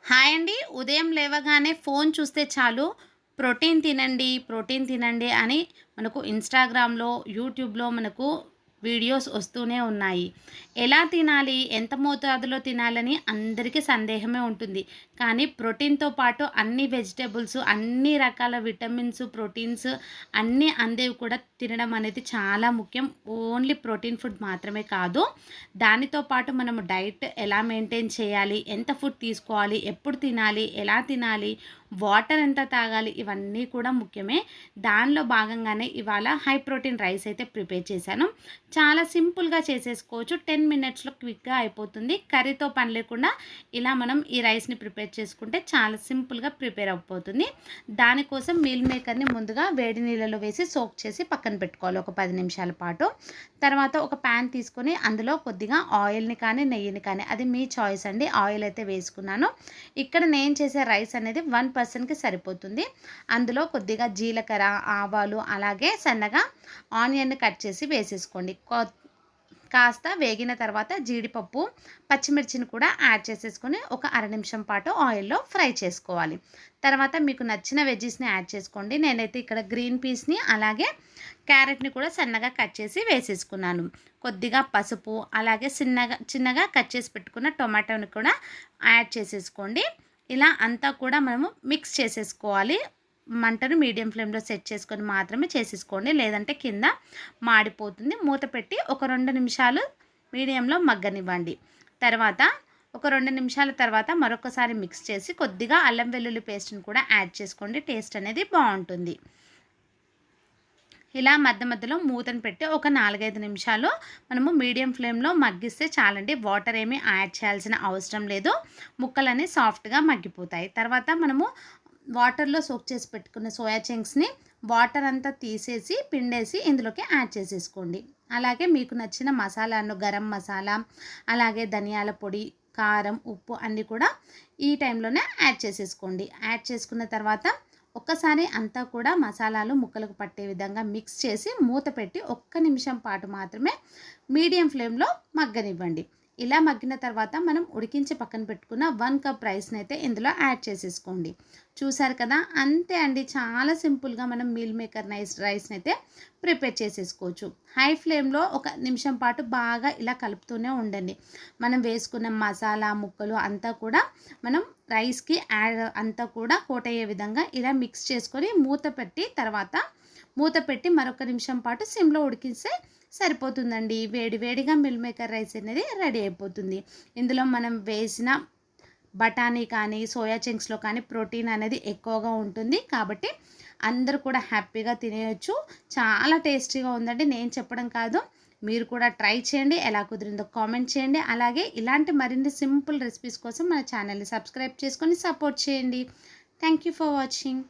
Hi అండి. ఉదయం లేవగానే ఫోన్ చూస్తే చాలు ప్రోటీన్ తినండి, ప్రోటీన్ తినండి అని మనకు ఇన్‌స్టాగ్రామ్‌లో, యూట్యూబ్‌లో మనకు వీడియోస్ వస్తూనే ఉన్నాయి. ఎలా తినాలి? ఎంత మోతాదులో తినాలని అందరికీ సందేహమే ఉంటుంది. కానీ ప్రోటీన్‌తో పాటు అన్ని వెజిటబుల్స్, అన్ని రకాల విటమిన్స్, ప్రోటీన్స్ అన్నీ అందేవి కూడా తినడం అనేది చాలా ముఖ్యం. ఓన్లీ ప్రోటీన్ ఫుడ్ మాత్రమే కాదు. దానితో పాటు మనము డైట్ ఎలా మెయింటైన్ చేయాలి? ఎంత ఫుడ్ తీసుకోవాలి? ఎప్పుడు తినాలి? ఎలా తినాలి? వాటర్ ఎంత తాగాలి? ఇవన్నీ కూడా ముఖ్యమే. దానిలో భాగంగానే ఇవాళ హై ప్రోటీన్ రైస్ అయితే ప్రిపేర్ చేశాను. చాలా సింపుల్‌గా చేసేసుకోవచ్చు. 10 మినిట్స్‌లో క్విక్‌గా అయిపోతుంది. కర్రీతో పని లేకుండా ఇలా మనం ఈ రైస్‌ని ప్రిపేర్ చేసుకుంటే చాలా సింపుల్‌గా ప్రిపేర్ అయిపోతుంది. దానికోసం మీల్ మేకర్‌ని ముందుగా వేడి నీళ్ళలో వేసి సోక్ చేసి పక్కన పెట్టుకోవాలి ఒక 10 నిమిషాల పాటు. తర్వాత ఒక ప్యాన్ తీసుకొని అందులో కొద్దిగా ఆయిల్‌ని కానీ, నెయ్యిని కానీ అది మీ చాయిస్ అండి. ఆయిల్ అయితే వేసుకున్నాను. ఇక్కడ నేను చేసే రైస్ అనేది 1 పర్సన్‌కి సరిపోతుంది. అందులో కొద్దిగా జీలకర్ర, ఆవాలు అలాగే సన్నగా ఆనియన్‌ని కట్ చేసి వేసేసుకోండి. కాస్త వేగిన తర్వాత జీడిపప్పు, పచ్చిమిర్చిని కూడా యాడ్ చేసేసుకొని ఒక అర నిమిషం పాటు ఆయిల్‌లో ఫ్రై చేసుకోవాలి. తర్వాత మీకు నచ్చిన వెజ్జీస్‌ని యాడ్ చేసుకోండి. నేనైతే ఇక్కడ గ్రీన్ పీస్‌ని అలాగే క్యారెట్‌ని కూడా సన్నగా కట్ చేసి వేసేసుకున్నాను. కొద్దిగా పసుపు అలాగే చిన్నగా కట్ చేసి పెట్టుకున్న టొమాటోని కూడా యాడ్ చేసేసుకోండి. ఇలా అంతా కూడా మనము మిక్స్ చేసేసుకోవాలి. మంటను మీడియం ఫ్లేమ్‌లో సెట్ చేసుకొని మాత్రమే చేసేసుకోండి. లేదంటే కింద మాడిపోతుంది. మూత పెట్టి ఒక 2 నిమిషాలు మీడియంలో మగ్గనివ్వండి. తర్వాత ఒక 2 నిమిషాల తర్వాత మరొకసారి మిక్స్ చేసి కొద్దిగా అల్లం వెల్లుల్లి పేస్ట్‌ని కూడా యాడ్ చేసుకోండి. టేస్ట్ అనేది బావుంటుంది. ఇలా మధ్య మధ్యలో మూతను పెట్టి ఒక 4, 5 నిమిషాలు మనము మీడియం ఫ్లేమ్‌లో మగ్గిస్తే చాలండి. వాటర్ ఏమీ యాడ్ చేయాల్సిన అవసరం లేదు. ముక్కలన్నీ సాఫ్ట్‌గా మగ్గిపోతాయి. తర్వాత మనము వాటర్‌లో సోక్ చేసి పెట్టుకున్న సోయా చంక్స్‌ని వాటర్ అంతా తీసేసి, పిండేసి ఇందులోకి యాడ్ చేసేసుకోండి. అలాగే మీకు నచ్చిన మసాలాను గరం మసాలా, అలాగే ధనియాల పొడి, కారం, ఉప్పు అన్నీ కూడా ఈ టైంలోనే యాడ్ చేసేసుకోండి. యాడ్ చేసుకున్న తర్వాత ఒక్కసారి అంతా కూడా మసాలాలు ముక్కలకు పట్టే విధంగా మిక్స్ చేసి మూత పెట్టి ఒక్క నిమిషం పాటు మాత్రమే మీడియం ఫ్లేమ్‌లో మగ్గనివ్వండి. ఇలా మగ్గిన తర్వాత మనం ఉడికించి పక్కన పెట్టుకున్న 1 కప్ రైస్‌ని అయితే ఇందులో యాడ్ చేసేసుకోండి. చూసారు కదా! అంతే అండి. చాలా సింపుల్‌గా మనం మీల్ మేకర్ రైస్‌ని అయితే ప్రిపేర్ చేసేసుకోవచ్చు. హై ఫ్లేమ్‌లో ఒక నిమిషం పాటు బాగా ఇలా కలుపుతూనే ఉండండి. మనం వేసుకున్న మసాలా ముక్కలు అంతా కూడా మనం రైస్‌కి అంతా కూడా కోట్ అయ్యే విధంగా ఇలా మిక్స్ చేసుకొని మూత పెట్టి మరొక నిమిషం పాటు సిమ్‌లో ఉడికిస్తే సరిపోతుందండి. వేడి వేడిగా మిల్ మేకర్ రైస్ అనేది రెడీ అయిపోతుంది. ఇందులో మనం వేసిన బఠానీ కానీ, సోయా చంక్స్‌లో కానీ ప్రోటీన్ అనేది ఎక్కువగా ఉంటుంది. కాబట్టి అందరూ కూడా హ్యాపీగా తినేయొచ్చు. చాలా టేస్టీగా ఉందండి. నేను చెప్పడం కాదు, మీరు కూడా ట్రై చేయండి. ఎలా కుదిరిందో కామెంట్ చేయండి. అలాగే ఇలాంటి మరిన్ని సింపుల్ రెసిపీస్ కోసం మన ఛానల్‌ని సబ్స్క్రైబ్ చేసుకొని సపోర్ట్ చేయండి. Thank you for watching.